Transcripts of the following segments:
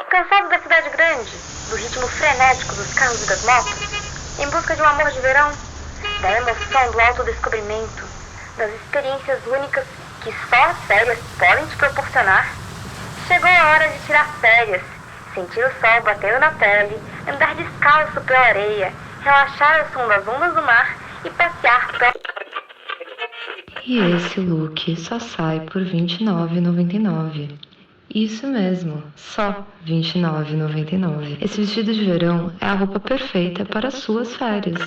Cansado da cidade grande, do ritmo frenético dos carros e das motos, em busca de um amor de verão, da emoção do autodescobrimento, das experiências únicas que só as férias podem te proporcionar, chegou a hora de tirar férias, sentir o sol batendo na pele, andar descalço pela areia, relaxar ao som das ondas do mar e passear pela... E esse look só sai por R$ 29,99. Isso mesmo, só R$ 29,99. Esse vestido de verão é a roupa perfeita para as suas férias.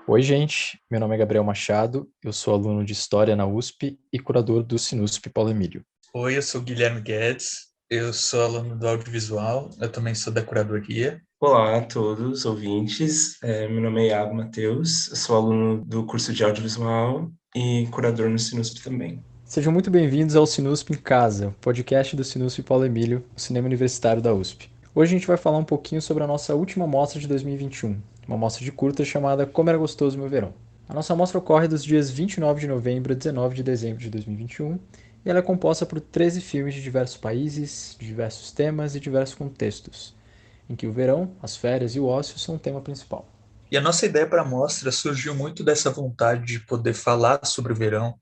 Oi, gente. Meu nome é Gabriel Machado, eu sou aluno de História na USP e curador do Sinusp Paulo Emílio. Oi, eu sou Guilherme Guedes, eu sou aluno do Audiovisual, eu também sou da curadoria. Olá a todos, ouvintes. Meu nome é Iago Matheus, eu sou aluno do curso de Audiovisual e curador no Sinusp também. Sejam muito bem-vindos ao Sinusp em Casa, podcast do Sinusp Paulo Emílio, o cinema universitário da USP. Hoje a gente vai falar um pouquinho sobre a nossa última mostra de 2021, uma mostra de curta chamada Como Era Gostoso Meu Verão. A nossa mostra ocorre dos dias 29 de novembro a 19 de dezembro de 2021 e ela é composta por 13 filmes de diversos países, de diversos temas e diversos contextos, em que o verão, as férias e o ócio são o tema principal. E a nossa ideia para a mostra surgiu muito dessa vontade de poder falar sobre o verão,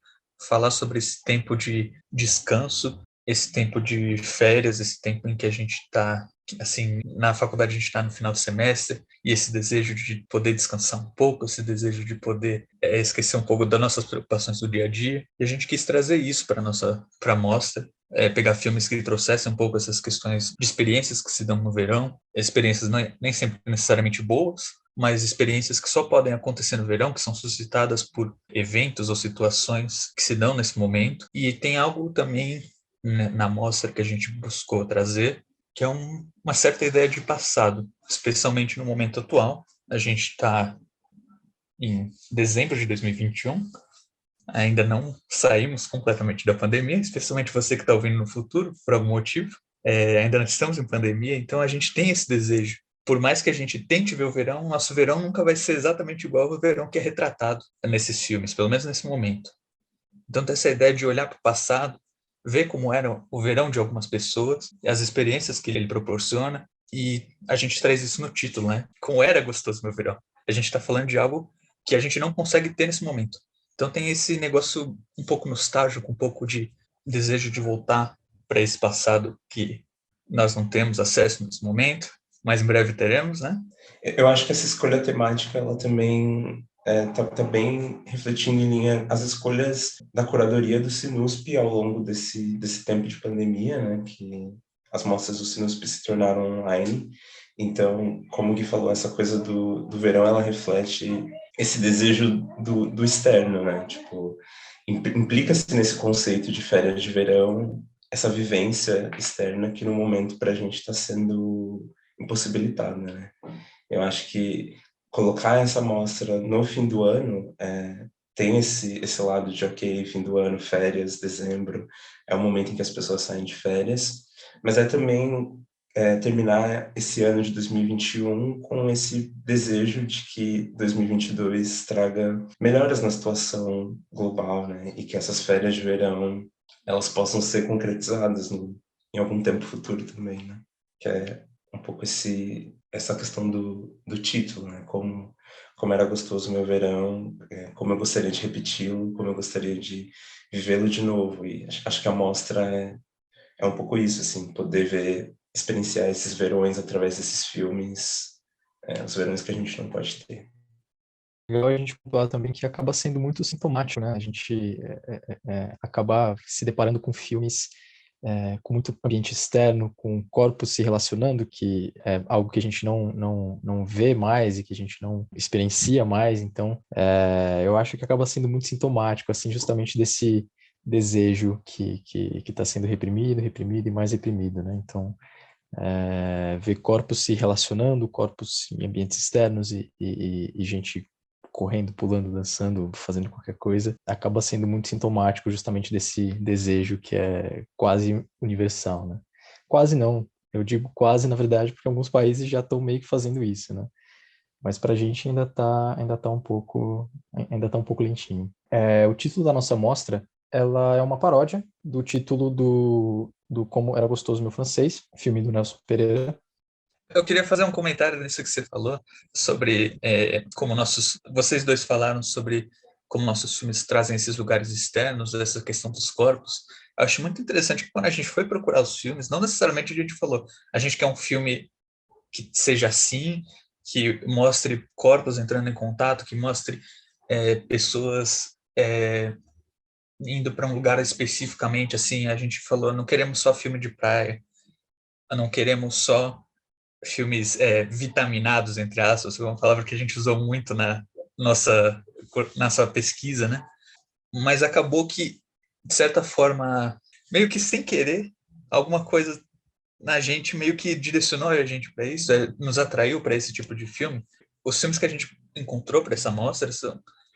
falar sobre esse tempo de descanso, esse tempo de férias, esse tempo em que a gente está, assim, na faculdade a gente está no final do semestre, e esse desejo de poder descansar um pouco, esse desejo de poder esquecer um pouco das nossas preocupações do dia a dia, e a gente quis trazer isso para a mostra, pegar filmes que trouxessem um pouco essas questões de experiências que se dão no verão, experiências nem sempre necessariamente boas, mas experiências que só podem acontecer no verão, que são suscitadas por eventos ou situações que se dão nesse momento. E tem algo também na mostra que a gente buscou trazer, que é uma certa ideia de passado, especialmente no momento atual. A gente está em dezembro de 2021, ainda não saímos completamente da pandemia, especialmente você que está ouvindo no futuro, por algum motivo. Ainda não estamos em pandemia, então a gente tem esse desejo. Por mais que a gente tente ver o verão, nosso verão nunca vai ser exatamente igual ao verão que é retratado nesses filmes, pelo menos nesse momento. Então, tem essa ideia de olhar para o passado, ver como era o verão de algumas pessoas, as experiências que ele proporciona, e a gente traz isso no título, né? Como era gostoso meu verão. A gente está falando de algo que a gente não consegue ter nesse momento. Então, tem esse negócio um pouco nostálgico, um pouco de desejo de voltar para esse passado que nós não temos acesso nesse momento, mas em breve teremos, né? Eu acho que essa escolha temática, ela também tá bem refletindo em linha as escolhas da curadoria do Sinusp ao longo desse tempo de pandemia, né? Que as mostras do Sinusp se tornaram online. Então, como o Gui falou, essa coisa do verão, ela reflete esse desejo do externo, né? Tipo, implica-se nesse conceito de férias de verão, essa vivência externa que no momento para a gente está sendo impossibilitada, né? Eu acho que colocar essa mostra no fim do ano tem esse lado de, ok, fim do ano, férias, dezembro, é o momento em que as pessoas saem de férias, mas é também terminar esse ano de 2021 com esse desejo de que 2022 traga melhoras na situação global, né? E que essas férias de verão, elas possam ser concretizadas em algum tempo futuro também, né? Que é um pouco essa questão do título, né? Como era gostoso o meu verão, como eu gostaria de repeti-lo, como eu gostaria de vivê-lo de novo. E acho que a mostra é um pouco isso, assim, poder experienciar esses verões através desses filmes, os verões que a gente não pode ter. Legal a gente pontuar também que acaba sendo muito sintomático, né? A gente acaba se deparando com filmes com muito ambiente externo, com corpos se relacionando, que é algo que a gente não vê mais e que a gente não experiencia mais. Então, eu acho que acaba sendo muito sintomático, assim, justamente desse desejo que está sendo reprimido e mais reprimido, né? Então, ver corpos se relacionando, corpos em ambientes externos e gente correndo, pulando, dançando, fazendo qualquer coisa, acaba sendo muito sintomático justamente desse desejo que é quase universal, né? Quase não, Eu digo quase, na verdade, porque alguns países já estão meio que fazendo isso, né? Mas para a gente ainda tá um pouco lentinho. O título da nossa mostra, ela é uma paródia do título do Como Era Gostoso Meu Francês, filme do Nelson Pereira. Eu queria fazer um comentário nisso que você falou sobre como vocês dois falaram sobre como nossos filmes trazem esses lugares externos, essa questão dos corpos. Eu acho muito interessante que quando a gente foi procurar os filmes, não necessariamente a gente falou, a gente quer um filme que seja assim, que mostre corpos entrando em contato, que mostre pessoas indo para um lugar especificamente assim. A gente falou, não queremos só filme de praia, não queremos só filmes vitaminados, entre aspas, que é uma palavra que a gente usou muito na nossa pesquisa, né? Mas acabou que, de certa forma, meio que sem querer, alguma coisa na gente meio que direcionou a gente para isso, nos atraiu para esse tipo de filme. Os filmes que a gente encontrou para essa mostra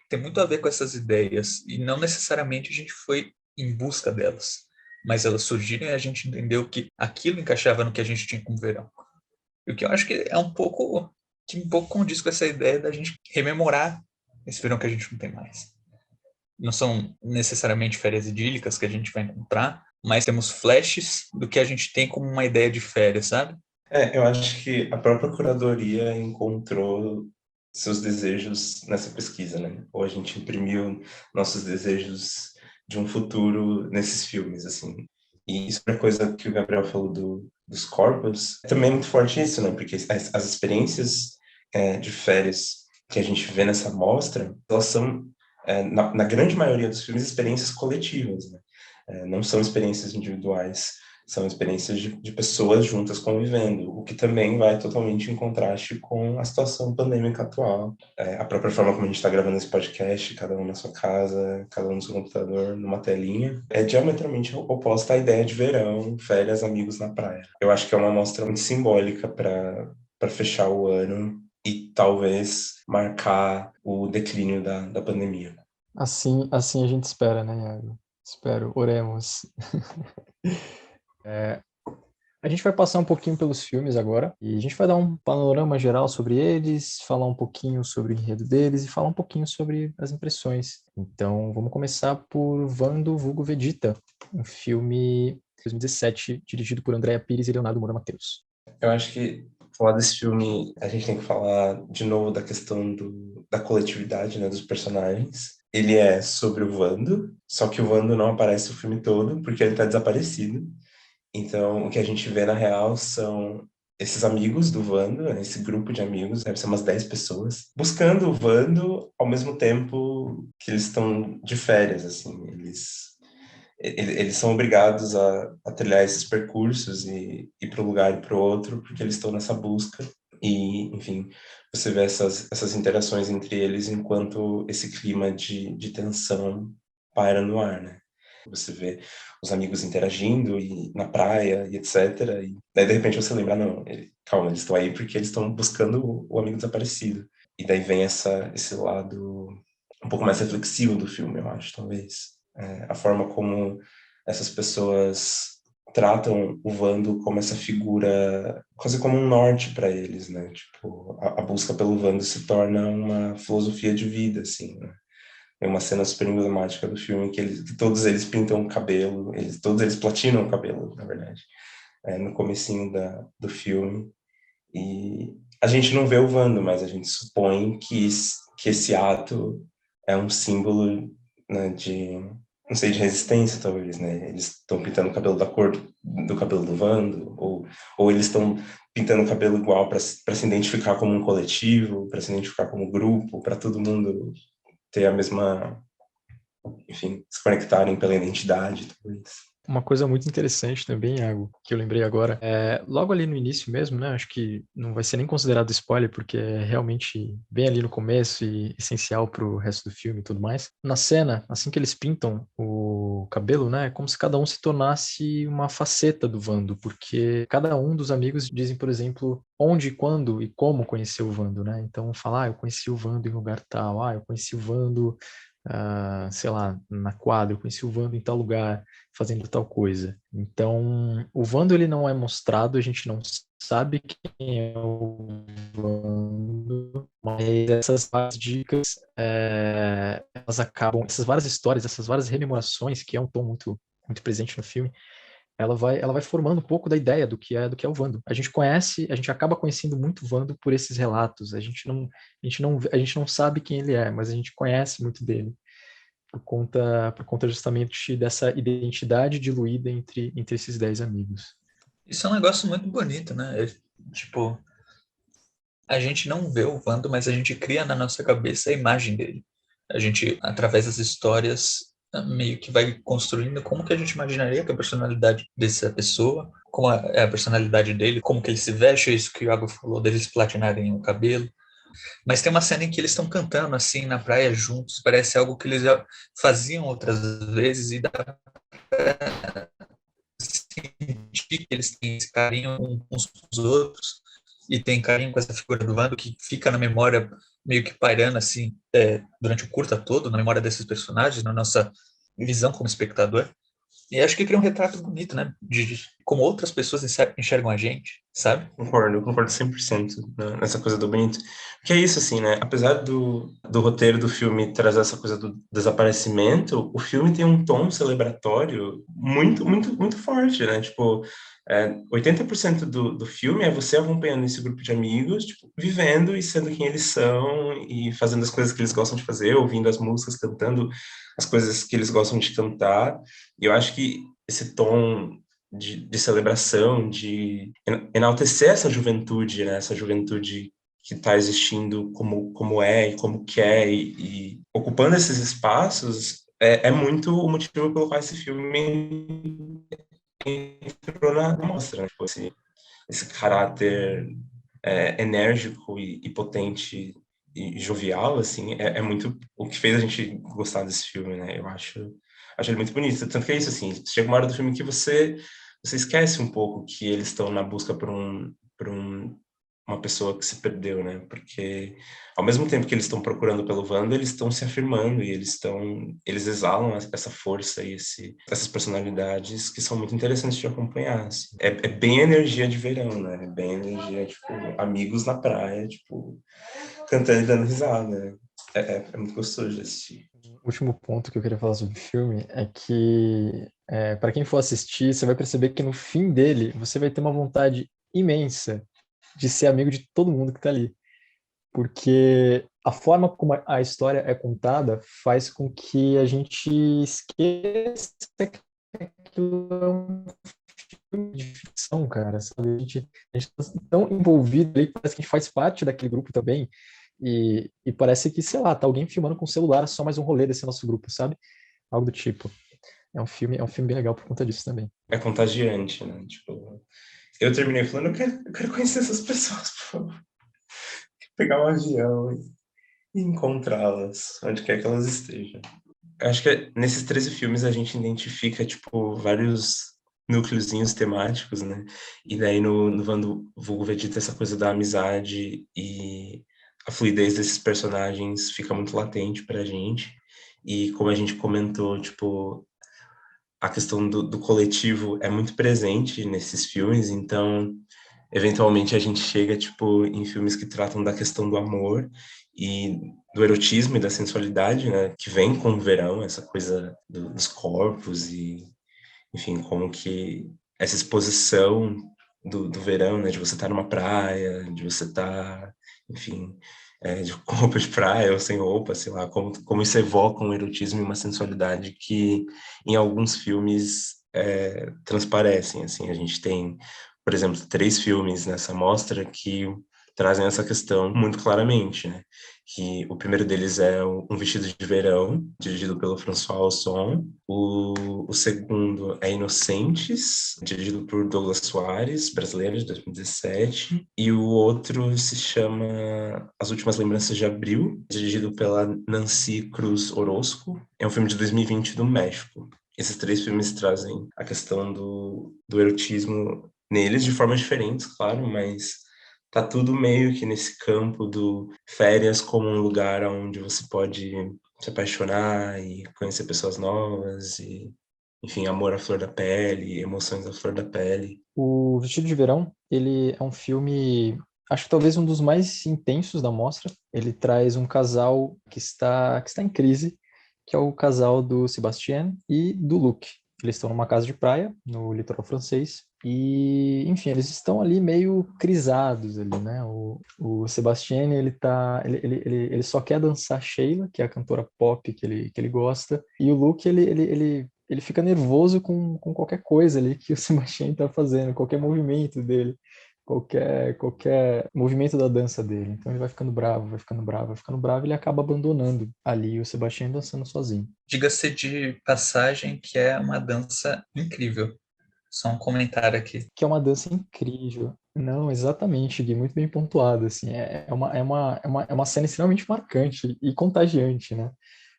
tem muito a ver com essas ideias, e não necessariamente a gente foi em busca delas, mas elas surgiram e a gente entendeu que aquilo encaixava no que a gente tinha como verão. O que eu acho que é que um pouco condiz com essa ideia da gente rememorar esse verão que a gente não tem mais. Não são necessariamente férias idílicas que a gente vai encontrar, mas temos flashes do que a gente tem como uma ideia de férias, sabe? Eu acho que a própria curadoria encontrou seus desejos nessa pesquisa, né? Ou a gente imprimiu nossos desejos de um futuro nesses filmes, assim. E isso é uma coisa que o Gabriel falou dos corpos. Também é muito forte isso, né? Porque as experiências de férias que a gente vê nessa mostra, elas são, na grande maioria dos filmes, experiências coletivas, né? Não são experiências individuais, são experiências de pessoas juntas convivendo, o que também vai totalmente em contraste com a situação pandêmica atual. A própria forma como a gente está gravando esse podcast, cada um na sua casa, cada um no seu computador, numa telinha, é diametralmente oposta à ideia de verão, férias, amigos na praia. Eu acho que é uma amostra muito simbólica para fechar o ano e talvez marcar o declínio da pandemia. Assim a gente espera, né, Iago? Espero, oremos. A gente vai passar um pouquinho pelos filmes agora e a gente vai dar um panorama geral sobre eles, falar um pouquinho sobre o enredo deles e falar um pouquinho sobre as impressões. Então, vamos começar por Wando vulgo Vegeta, um filme de 2017 dirigido por Andréa Pires e Leonardo Moura Mateus. Eu acho que falar desse filme, a gente tem que falar de novo da questão da coletividade, né, dos personagens. Ele é sobre o Wando, só que o Wando não aparece o filme todo porque ele está desaparecido. Então, o que a gente vê na real são esses amigos do Wando, né, esse grupo de amigos, deve ser umas 10 pessoas, buscando o Wando ao mesmo tempo que eles estão de férias, assim. Eles são obrigados a trilhar esses percursos e ir para um lugar e para o outro, porque eles estão nessa busca. E, enfim, você vê essas interações entre eles enquanto esse clima de tensão paira no ar, né? Você vê os amigos interagindo e na praia e etc. E daí, de repente, você lembra, não, calma, eles estão aí porque eles estão buscando o amigo desaparecido. E daí vem esse lado um pouco mais reflexivo do filme, eu acho, talvez. A forma como essas pessoas tratam o Wando como essa figura, quase como um norte para eles, né? Tipo, a busca pelo Wando se torna uma filosofia de vida, assim, né? É uma cena super emblemática do filme que todos eles pintam o cabelo, todos eles platinam o cabelo, na verdade, no comecinho do filme. E a gente não vê o Wando, mas a gente supõe que esse ato é um símbolo, né, não sei, de resistência, talvez, né? Eles estão pintando o cabelo da cor do cabelo do Wando, ou eles estão pintando o cabelo igual para se identificar como um coletivo, para se identificar como grupo, para todo mundo ter a mesma, enfim, se conectarem pela identidade, talvez. Uma coisa muito interessante também, Iago, que eu lembrei agora, logo ali no início mesmo, né? Acho que não vai ser nem considerado spoiler, porque é realmente bem ali no começo e essencial pro resto do filme e tudo mais. Na cena, assim que eles pintam o cabelo, né? É como se cada um se tornasse uma faceta do Wando, porque cada um dos amigos dizem, por exemplo, onde, quando e como conheceu o Wando, né? Então, falar, eu conheci o Wando em lugar tal, eu conheci o Wando sei lá, na quadra, eu conheci o Vando em tal lugar, fazendo tal coisa. Então, o Vando ele não é mostrado, a gente não sabe quem é o Vando, mas essas várias dicas, elas acabam, essas várias histórias, essas várias rememorações, que é um tom muito presente no filme, ela vai formando um pouco da ideia do que é o Vando. A gente acaba conhecendo muito o Vando por esses relatos. A gente não sabe quem ele é, mas a gente conhece muito dele por conta justamente dessa identidade diluída entre esses 10 amigos. Isso é um negócio muito bonito, né? Tipo, a gente não vê o Wando, mas a gente cria na nossa cabeça a imagem dele. A gente, através das histórias, meio que vai construindo como que a gente imaginaria que a personalidade dessa pessoa, como é a personalidade dele, como que ele se veste, isso que o Iago falou, deles platinarem o cabelo. Mas tem uma cena em que eles estão cantando assim na praia juntos, parece algo que eles já faziam outras vezes e dá pra sentir que eles têm esse carinho uns com os outros e tem carinho com essa figura do Vando que fica na memória meio que pairando assim durante o curta todo, na memória desses personagens, na nossa visão como espectador. E acho que cria um retrato bonito, né? De como outras pessoas enxergam a gente, sabe? Eu concordo 100% nessa coisa do bonito. Porque é isso, assim, né? Apesar do roteiro do filme trazer essa coisa do desaparecimento, o filme tem um tom celebratório muito, muito, muito forte, né? Tipo, 80% do filme é você acompanhando esse grupo de amigos, tipo, vivendo e sendo quem eles são e fazendo as coisas que eles gostam de fazer, ouvindo as músicas, cantando as coisas que eles gostam de cantar. E eu acho que esse tom de celebração, de enaltecer essa juventude, né? Essa juventude que está existindo como é e como quer e ocupando esses espaços é muito o motivo pelo qual esse filme entrou na mostra, né? Tipo, esse caráter enérgico e potente e jovial, assim, é muito o que fez a gente gostar desse filme, né? Eu acho ele muito bonito. Tanto que é isso, assim, chega uma hora do filme que você esquece um pouco que eles estão na busca uma pessoa que se perdeu, né? Porque ao mesmo tempo que eles estão procurando pelo Wanda, eles estão se afirmando e eles exalam essa força e essas personalidades que são muito interessantes de acompanhar, assim. É bem energia de verão, né? É bem energia, tipo, amigos na praia, tipo, cantando e dando risada, né? É muito gostoso de assistir. O último ponto que eu queria falar sobre o filme é que, para quem for assistir, você vai perceber que no fim dele, você vai ter uma vontade imensa de ser amigo de todo mundo que está ali. Porque a forma como a história é contada faz com que a gente esqueça que aquilo é um filme de ficção, cara, sabe? A gente tá tão envolvido ali, parece que a gente faz parte daquele grupo também, e parece que, sei lá, tá alguém filmando com o celular, é só mais um rolê desse nosso grupo, sabe? Algo do tipo. É um filme bem legal por conta disso também. É contagiante, né? Tipo, eu terminei falando, eu quero conhecer essas pessoas, por favor. Pegar um avião e encontrá-las, onde quer que elas estejam. Eu acho que nesses 13 filmes a gente identifica, tipo, vários núcleozinhos temáticos, né? E daí no Vando Vulgo Vegeta essa coisa da amizade e a fluidez desses personagens fica muito latente pra gente. E como a gente comentou, tipo, a questão do coletivo é muito presente nesses filmes, então eventualmente a gente chega tipo em filmes que tratam da questão do amor e do erotismo e da sensualidade, né, que vem com o verão, essa coisa dos corpos e enfim, como que essa exposição do verão, né, de você estar numa praia, de você estar, enfim, com roupa de praia ou sem roupa, sei lá, como isso evoca um erotismo e uma sensualidade que em alguns filmes transparecem, assim, a gente tem, por exemplo, 3 filmes nessa mostra que trazem essa questão muito claramente, né? Que o primeiro deles é Um Vestido de Verão, dirigido pelo François Ozon. O segundo é Inocentes, dirigido por Douglas Soares, brasileiro, de 2017. E o outro se chama As Últimas Lembranças de Abril, dirigido pela Nancy Cruz Orozco. É um filme de 2020 do México. Esses 3 filmes trazem a questão do erotismo neles de formas diferentes, claro, mas tá tudo meio que nesse campo do férias como um lugar onde você pode se apaixonar e conhecer pessoas novas e, enfim, amor à flor da pele, emoções à flor da pele. O Vestido de Verão, ele é um filme, acho que talvez um dos mais intensos da mostra. Ele traz um casal que está em crise, que é o casal do Sebastien e do Luc. Eles estão numa casa de praia, no litoral francês, e, enfim, eles estão ali meio crisados ali, né? O Sebastien, ele só quer dançar Sheila, que é a cantora pop que ele gosta, e o Luc, ele fica nervoso com qualquer coisa ali que o Sebastien está fazendo, qualquer movimento dele, qualquer movimento da dança dele. Então ele vai ficando bravo, vai ficando bravo, vai ficando bravo, e ele acaba abandonando ali o Sebastien dançando sozinho. Diga-se de passagem que é uma dança incrível. Só um comentário aqui. Que é uma dança incrível. Não, exatamente, Gui, muito bem pontuado, assim, é uma cena extremamente marcante e contagiante, né?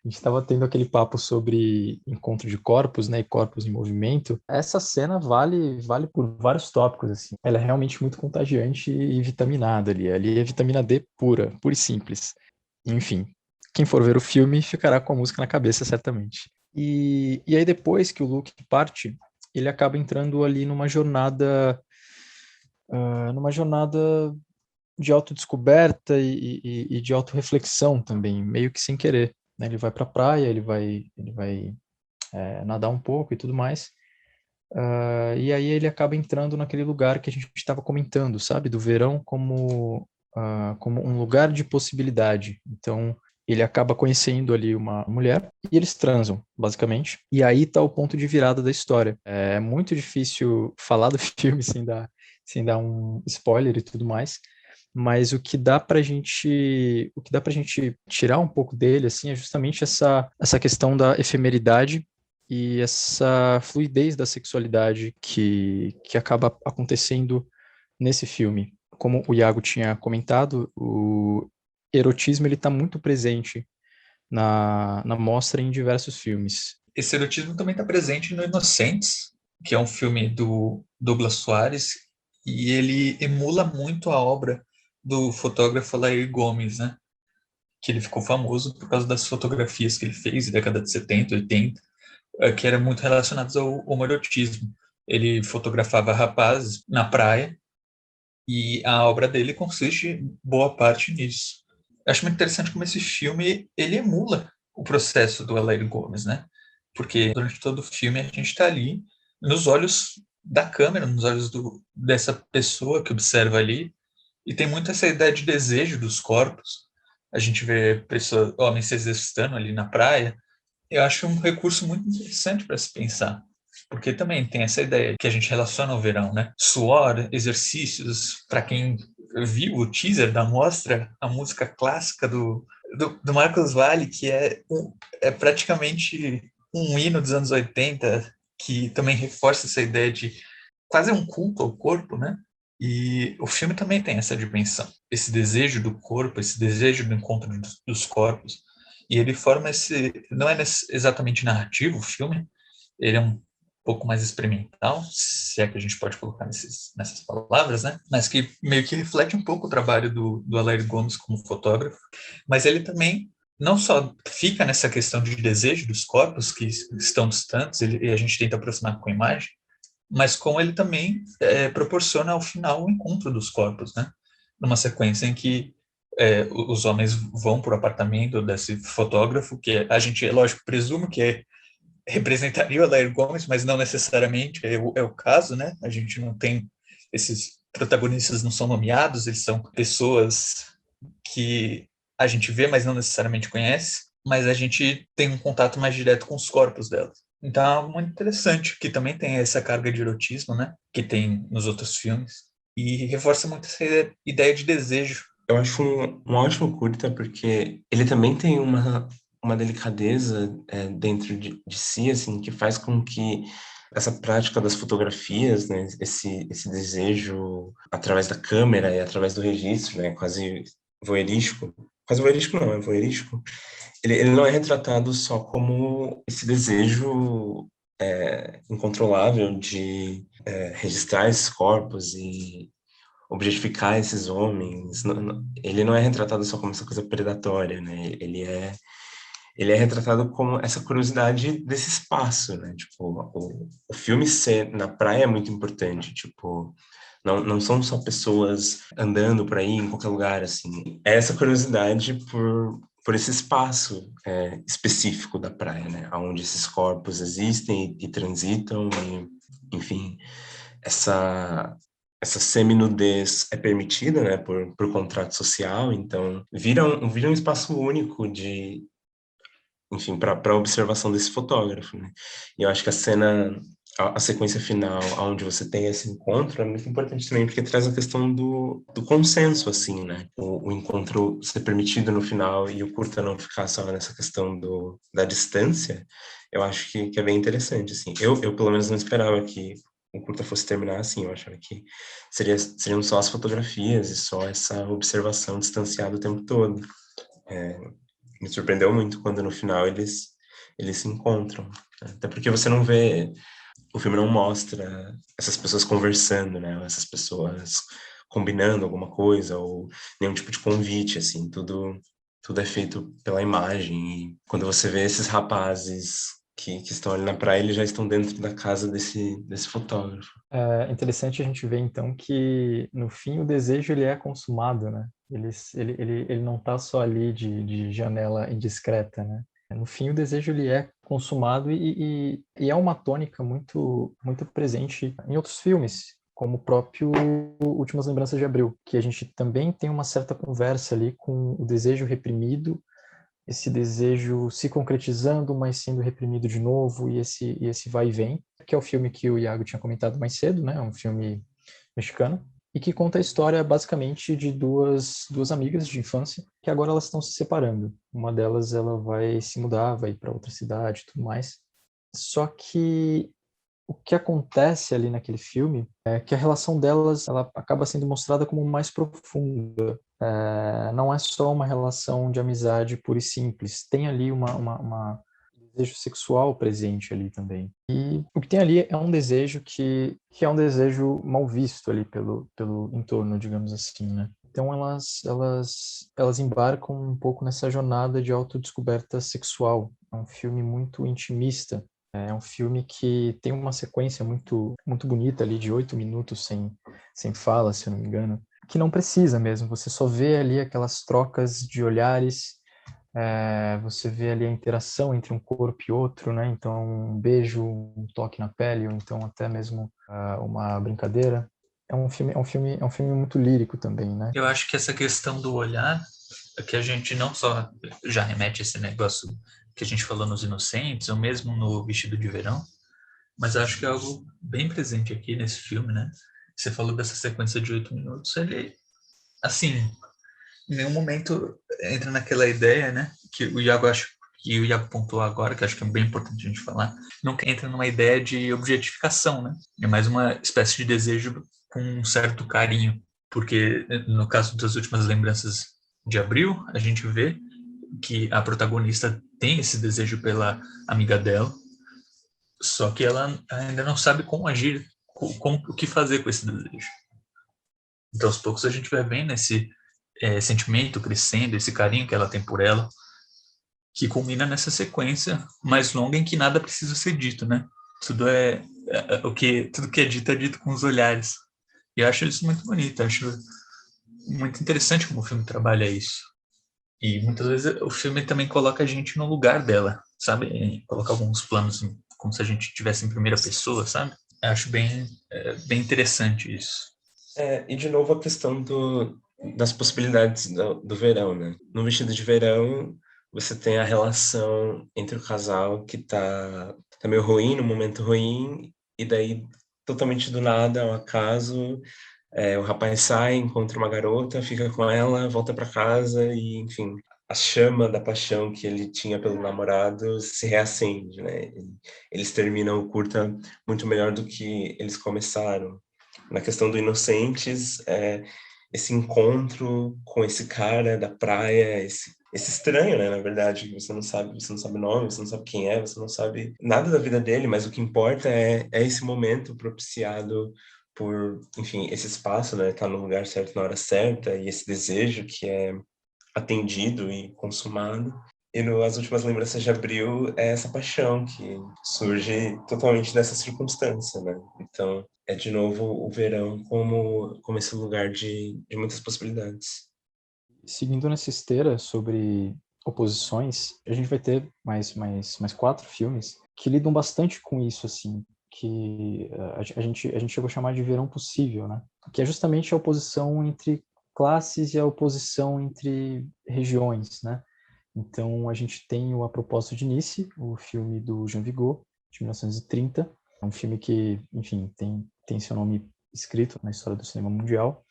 A gente estava tendo aquele papo sobre encontro de corpos, né, e corpos em movimento. Essa cena vale por vários tópicos, assim. Ela é realmente muito contagiante e vitaminada ali. Ali é vitamina D pura, pura e simples. Enfim, quem for ver o filme ficará com a música na cabeça, certamente. E aí depois que o Luke parte, ele acaba entrando ali numa jornada de autodescoberta e de autorreflexão também, meio que sem querer, né? Ele vai para a praia, ele vai nadar um pouco e tudo mais, e aí ele acaba entrando naquele lugar que a gente estava comentando, sabe? Do verão como um lugar de possibilidade. Então, ele acaba conhecendo ali uma mulher e eles transam, basicamente. E aí tá o ponto de virada da história. É muito difícil falar do filme sem dar um spoiler e tudo mais, mas o que dá pra gente tirar um pouco dele, assim, é justamente essa questão da efemeridade e essa fluidez da sexualidade que acaba acontecendo nesse filme. Como o Iago tinha comentado, o erotismo ele está muito presente na mostra em diversos filmes. Esse erotismo também está presente no Inocentes, que é um filme do Douglas Soares, e ele emula muito a obra do fotógrafo Alair Gomes, né? Que ele ficou famoso por causa das fotografias que ele fez na década de 70, 80, que eram muito relacionadas ao homoerotismo. Ele fotografava rapazes na praia e a obra dele consiste boa parte nisso. Eu acho muito interessante como esse filme ele emula o processo do Alair Gomes, né? Porque durante todo o filme a gente está ali nos olhos da câmera, nos olhos dessa pessoa que observa ali, e tem muito essa ideia de desejo dos corpos. A gente vê homens se exercitando ali na praia. Eu acho um recurso muito interessante para se pensar, porque também tem essa ideia que a gente relaciona ao verão, né? Suor, exercícios. Para quem viu o teaser da mostra, a música clássica do Marcos Valle, que é praticamente um hino dos anos 80, que também reforça essa ideia de quase um culto ao corpo, né? E o filme também tem essa dimensão, esse desejo do corpo, esse desejo do encontro dos corpos. E ele forma não é exatamente narrativo o filme, ele é um pouco mais experimental, se é que a gente pode colocar nessas palavras, né? Mas que meio que reflete um pouco o trabalho do Alair Gomes como fotógrafo, mas ele também não só fica nessa questão de desejo dos corpos que estão distantes, e a gente tenta aproximar com a imagem, mas como ele também proporciona ao final o encontro dos corpos, né? Numa sequência em que os homens vão para o apartamento desse fotógrafo, que a gente, lógico, presume que representaria o Alair Gomes, mas não necessariamente é o caso, né? A gente não tem esses protagonistas não são nomeados, eles são pessoas que a gente vê, mas não necessariamente conhece, mas a gente tem um contato mais direto com os corpos delas. Então é algo muito interessante, que também tem essa carga de erotismo, né? Que tem nos outros filmes, e reforça muito essa ideia de desejo. Eu acho um ótimo curta, porque ele também tem uma delicadeza dentro de si, assim, que faz com que essa prática das fotografias, né, esse desejo através da câmera e através do registro, né, quase voyeurístico, quase voyeurístico não, é voyeurístico, ele não é retratado só como esse desejo incontrolável de registrar esses corpos e objetificar esses homens. Ele não é retratado só como essa coisa predatória, né? ele é retratado como essa curiosidade desse espaço, né? Tipo, o filme ser na praia é muito importante, tipo, não são só pessoas andando por aí em qualquer lugar, assim. É essa curiosidade por esse espaço específico da praia, né? Onde esses corpos existem e transitam, e, enfim, essa semi-nudez é permitida, né, por contrato social, então vira um espaço único de, enfim, para observação desse fotógrafo, né? E eu acho que a sequência final, onde você tem esse encontro, é muito importante também, porque traz a questão do consenso, assim, né? O encontro ser permitido no final e o curta não ficar só nessa questão da distância, eu acho que é bem interessante, assim. Eu, pelo menos, não esperava que o curta fosse terminar assim, eu achava que seriam só as fotografias e só essa observação distanciada o tempo todo. Me surpreendeu muito quando no final eles se encontram, né? Até porque você não vê, o filme não mostra essas pessoas conversando, né? Essas pessoas combinando alguma coisa ou nenhum tipo de convite, assim, tudo é feito pela imagem. E quando você vê esses rapazes que estão ali na praia, eles já estão dentro da casa desse fotógrafo. É interessante a gente ver, então, que no fim o desejo ele é consumado, né? Ele não está só ali de janela indiscreta, né? No fim o desejo ele é consumado e é uma tônica muito, muito presente em outros filmes, como o próprio Últimas Lembranças de Abril, que a gente também tem uma certa conversa ali com o desejo reprimido, esse desejo se concretizando, mas sendo reprimido de novo, e esse vai e vem, que é o filme que o Iago tinha comentado mais cedo, né? É um filme mexicano, e que conta a história basicamente de duas amigas de infância, que agora elas estão se separando. Uma delas ela vai se mudar, vai para outra cidade e tudo mais. Só que o que acontece ali naquele filme é que a relação delas ela acaba sendo mostrada como mais profunda. Não é só uma relação de amizade pura e simples. Tem ali uma desejo sexual presente ali também. E o que tem ali é um desejo que é um desejo mal visto ali pelo entorno, digamos assim, né? Então elas embarcam um pouco nessa jornada de autodescoberta sexual. É um filme muito intimista. É um filme que tem uma sequência muito, muito bonita ali, de 8 minutos sem fala, se eu não me engano, que não precisa mesmo, você só vê ali aquelas trocas de olhares, você vê ali a interação entre um corpo e outro, né? Então, um beijo, um toque na pele, ou então até mesmo uma brincadeira. É um filme muito lírico também, né? Eu acho que essa questão do olhar, que a gente não só já remete a esse negócio que a gente falou nos Inocentes, ou mesmo no Vestido de Verão, mas acho que é algo bem presente aqui nesse filme, né? Você falou dessa sequência de 8 minutos, ele, assim, em nenhum momento entra naquela ideia, né? Que o Iago pontuou agora, que acho que é bem importante a gente falar, nunca entra numa ideia de objetificação, né? É mais uma espécie de desejo com um certo carinho, porque no caso das Últimas Lembranças de Abril, a gente vê que a protagonista tem esse desejo pela amiga dela, só que ela ainda não sabe como agir, o que fazer com esse desejo. Então, aos poucos, a gente vai vendo esse sentimento crescendo, esse carinho que ela tem por ela, que culmina nessa sequência mais longa em que nada precisa ser dito, né? Tudo que é dito com os olhares. E eu acho isso muito bonito, acho muito interessante como o filme trabalha isso. E muitas vezes o filme também coloca a gente no lugar dela, sabe? Coloca alguns planos como se a gente estivesse em primeira pessoa, sabe? Eu acho bem interessante isso. E de novo a questão das possibilidades do verão, né? No Vestido de Verão, você tem a relação entre o casal que tá meio ruim, no momento ruim, e daí, totalmente do nada, ao acaso, o rapaz sai, encontra uma garota, fica com ela, volta para casa e, enfim, a chama da paixão que ele tinha pelo namorado se reacende, né? Eles terminam o curta muito melhor do que eles começaram. Na questão do Inocentes, esse encontro com esse cara da praia, esse estranho, né, na verdade, que você não sabe o nome, você não sabe quem é, você não sabe nada da vida dele, mas o que importa é esse momento propiciado por, enfim, esse espaço, né, tá no lugar certo na hora certa, e esse desejo que é atendido e consumado. E no As Últimas Lembranças de Abril é essa paixão que surge totalmente dessa circunstância, né? Então, é de novo o verão como esse lugar de muitas possibilidades. Seguindo nessa esteira sobre oposições, a gente vai ter mais 4 filmes que lidam bastante com isso, assim, que a gente chegou a chamar de verão possível, né? Que é justamente a oposição entre classes e a oposição entre regiões, né? Então, a gente tem o A Propósito de Nice, o filme do Jean Vigo, de 1930. É um filme que, enfim, tem seu nome escrito na história do cinema mundial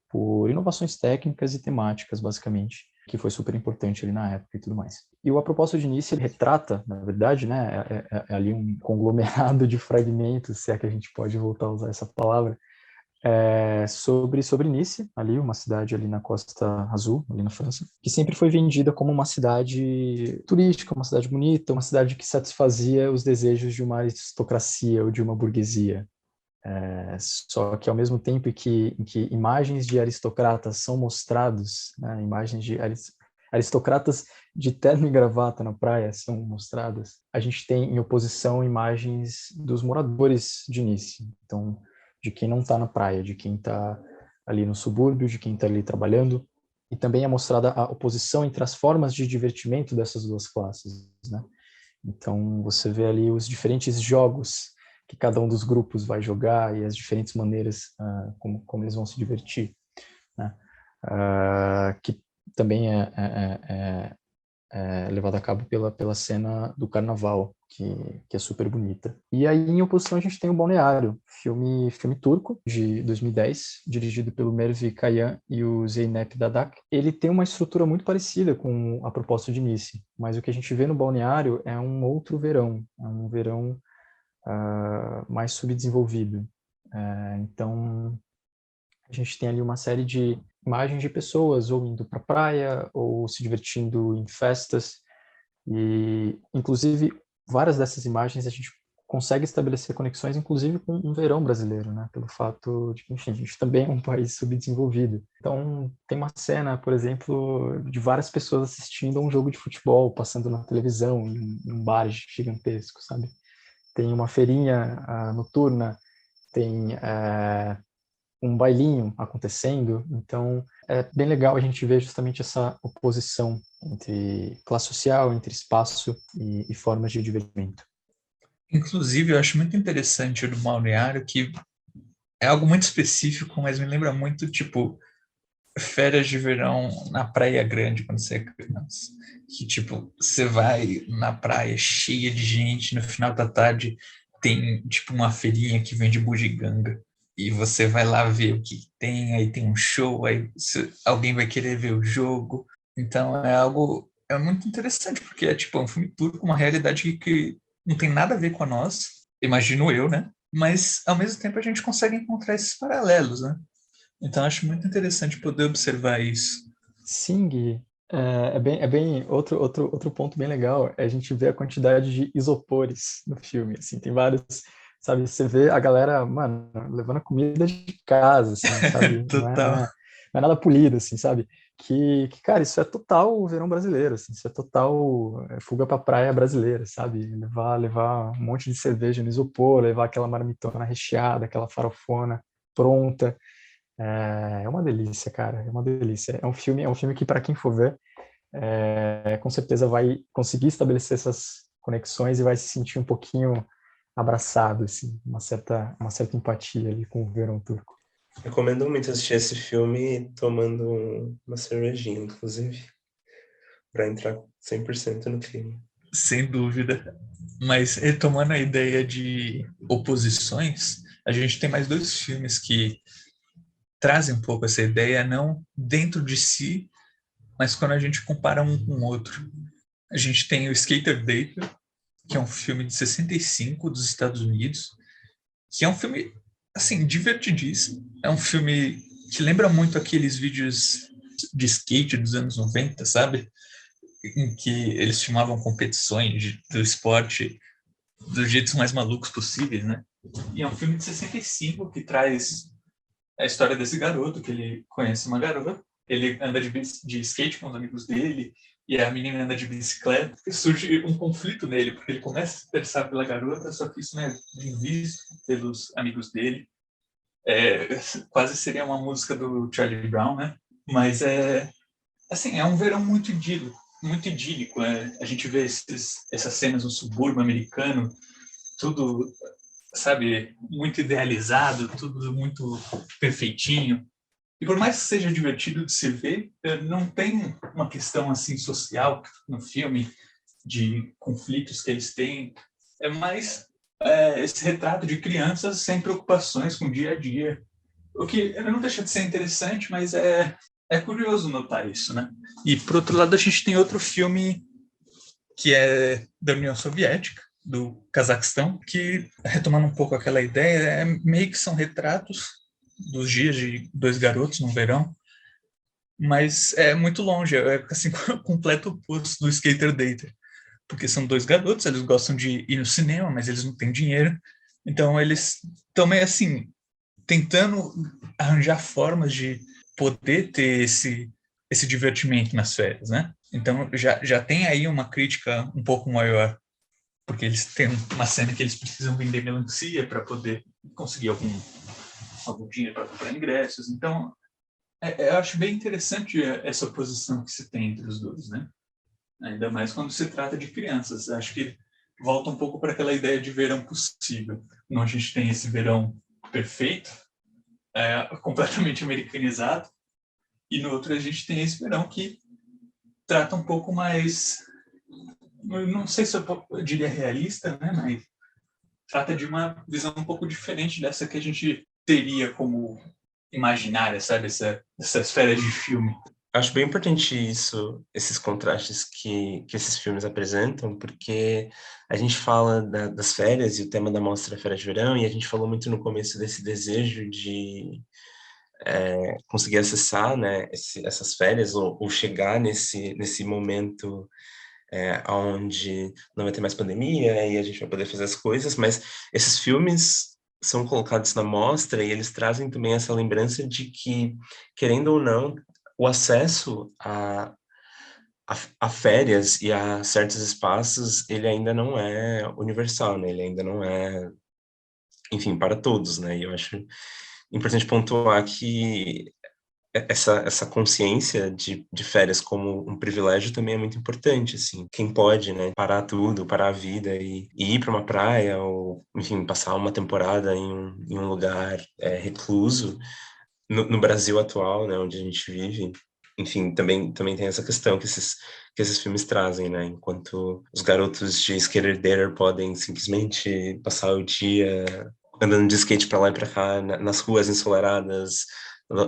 por inovações técnicas e temáticas, basicamente, que foi super importante ali na época e tudo mais. E o A Propósito de Nice ele retrata, na verdade, né, é ali um conglomerado de fragmentos, se é que a gente pode voltar a usar essa palavra, sobre Nice, ali uma cidade ali na Costa Azul, ali na França, que sempre foi vendida como uma cidade turística, uma cidade bonita, uma cidade que satisfazia os desejos de uma aristocracia ou de uma burguesia. Só que ao mesmo tempo em que imagens de aristocratas são mostrados, né, imagens de aristocratas de terno e gravata na praia são mostradas, a gente tem em oposição imagens dos moradores de Nice. Então, de quem não está na praia, de quem está ali no subúrbio, de quem está ali trabalhando. E também é mostrada a oposição entre as formas de divertimento dessas duas classes, né? Então, você vê ali os diferentes jogos que cada um dos grupos vai jogar e as diferentes maneiras como eles vão se divertir, né? Que também é levado a cabo pela cena do carnaval, que é super bonita. E aí, em oposição, a gente tem o Balneário, filme turco, de 2010, dirigido pelo Merve Kayan e o Zeynep Dadak. Ele tem uma estrutura muito parecida com A Propósito de Nice, mas o que a gente vê no Balneário é um outro verão, é um verão mais subdesenvolvido. Então, a gente tem ali uma série de imagens de pessoas ou indo para a praia ou se divertindo em festas e, inclusive, várias dessas imagens a gente consegue estabelecer conexões, inclusive, com um verão brasileiro, né? Pelo fato de que, enfim, a gente também é um país subdesenvolvido. Então, tem uma cena, por exemplo, de várias pessoas assistindo a um jogo de futebol, passando na televisão, em um bar gigantesco, sabe? Tem uma feirinha noturna, tem um bailinho acontecendo, então é bem legal a gente ver justamente essa oposição entre classe social, entre espaço e formas de divertimento. Inclusive, eu acho muito interessante o do balneário, que é algo muito específico, mas me lembra muito, tipo, férias de verão na Praia Grande, quando você é criança. Que, tipo, você vai na praia cheia de gente, no final da tarde tem, tipo, uma feirinha que vende bugiganga. E você vai lá ver o que tem, aí tem um show, aí alguém vai querer ver o jogo. Então é muito interessante, porque é tipo um filme turco com uma realidade que não tem nada a ver com a nossa, imagino eu, né? Mas ao mesmo tempo a gente consegue encontrar esses paralelos, né? Então acho muito interessante poder observar isso. Sim, Gui. É bem outro ponto bem legal é a gente ver a quantidade de isopores no filme, assim, tem vários, sabe, você vê a galera, mano, levando comida de casa, assim, sabe, não é, não Total. é, não é nada polido, assim, sabe, cara, isso é total verão brasileiro, assim, isso é total fuga pra praia brasileira, sabe, levar um monte de cerveja no isopor, levar aquela marmitona recheada, aquela farofona pronta. É uma delícia, cara, é uma delícia. É um filme que, para quem for ver, com certeza vai conseguir estabelecer essas conexões e vai se sentir um pouquinho abraçado, assim, uma certa empatia ali com o verão turco. Recomendo muito assistir esse filme tomando uma cervejinha, inclusive, para entrar 100% no filme. Sem dúvida. Mas retomando a ideia de oposições, a gente tem mais dois filmes que trazem um pouco essa ideia, não dentro de si, mas quando a gente compara um com o outro. A gente tem o Skater Data, que é um filme de 65 dos Estados Unidos, que é um filme, assim, divertidíssimo. É um filme que lembra muito aqueles vídeos de skate dos anos 90, sabe? Em que eles filmavam competições do esporte dos jeitos mais malucos possíveis, né? E é um filme de 65 que traz a história desse garoto, que ele conhece uma garota, ele anda de skate com os amigos dele, e a menina anda de bicicleta, e surge um conflito nele, porque ele começa a se interessar pela garota, só que isso não é bem visto pelos amigos dele. Quase seria uma música do Charlie Brown, né? Mas assim, é um verão muito idílico, muito idílico. A gente vê essas cenas no subúrbio americano, tudo, sabe, muito idealizado, tudo muito perfeitinho. E por mais que seja divertido de se ver, não tem uma questão assim social no filme, de conflitos que eles têm. É mais esse retrato de crianças sem preocupações com o dia a dia. O que não deixa de ser interessante, mas é curioso notar isso, né? E, por outro lado, a gente tem outro filme que é da União Soviética, do Cazaquistão, que, retomando um pouco aquela ideia, meio que são retratos dos dias de dois garotos no verão, mas é muito longe, é assim, completo oposto do Skater Dater, porque são dois garotos, eles gostam de ir no cinema, mas eles não têm dinheiro, então eles estão meio assim, tentando arranjar formas de poder ter esse divertimento nas férias, né? Então já tem aí uma crítica um pouco maior, porque eles têm uma cena que eles precisam vender melancia para poder conseguir algum dinheiro para comprar ingressos. Então, eu acho bem interessante essa oposição que se tem entre os dois, né? Ainda mais quando se trata de crianças. Acho que volta um pouco para aquela ideia de verão possível. Não, a gente tem esse verão perfeito, completamente americanizado, e no outro a gente tem esse verão que trata um pouco mais, não sei se eu diria realista, né, mas trata de uma visão um pouco diferente dessa que a gente teria como imaginária, sabe, essas férias de filme. Acho bem importante esses contrastes que esses filmes apresentam, porque a gente fala das férias, e o tema da mostra é férias de verão, e a gente falou muito no começo desse desejo de conseguir acessar, né, essas férias, ou chegar nesse momento onde não vai ter mais pandemia e a gente vai poder fazer as coisas, mas esses filmes são colocados na mostra e eles trazem também essa lembrança de que, querendo ou não, o acesso a férias e a certos espaços, ele ainda não é universal, né? Ele ainda não é, enfim, para todos, né? E eu acho importante pontuar que essa consciência de férias como um privilégio também é muito importante, assim. Quem pode, né, parar tudo, parar a vida e ir para uma praia ou, enfim, passar uma temporada em um lugar recluso, no Brasil atual, né, onde a gente vive, enfim, também tem essa questão que esses filmes trazem, né, enquanto os garotos de Skater Dater podem simplesmente passar o dia andando de skate para lá e para cá, nas ruas ensolaradas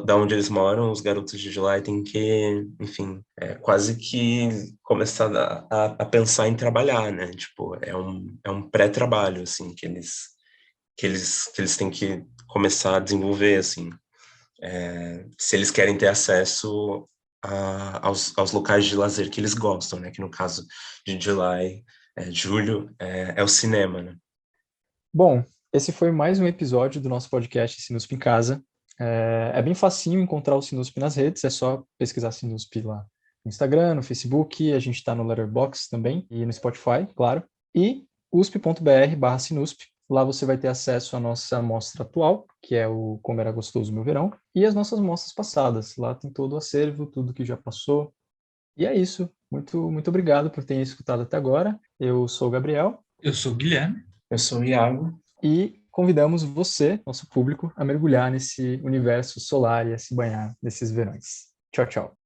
da onde eles moram, os garotos de July têm que, enfim, quase que começar a pensar em trabalhar, né, tipo, é um pré-trabalho, assim, que eles têm que começar a desenvolver, assim, se eles querem ter acesso aos locais de lazer que eles gostam, né? Que no caso de July, julho, é o cinema, né? Bom, esse foi mais um episódio do nosso podcast Sinusp em Casa. É bem facinho encontrar o Sinusp nas redes, é só pesquisar Sinusp lá no Instagram, no Facebook, a gente está no Letterboxd também, e no Spotify, claro, e usp.br/Sinusp. Lá você vai ter acesso à nossa mostra atual, que é o Como Era Gostoso Meu Verão, e as nossas mostras passadas. Lá tem todo o acervo, tudo que já passou. E é isso. Muito, muito obrigado por terem escutado até agora. Eu sou o Gabriel. Eu sou o Guilherme. Eu sou o Iago. E convidamos você, nosso público, a mergulhar nesse universo solar e a se banhar nesses verões. Tchau, tchau.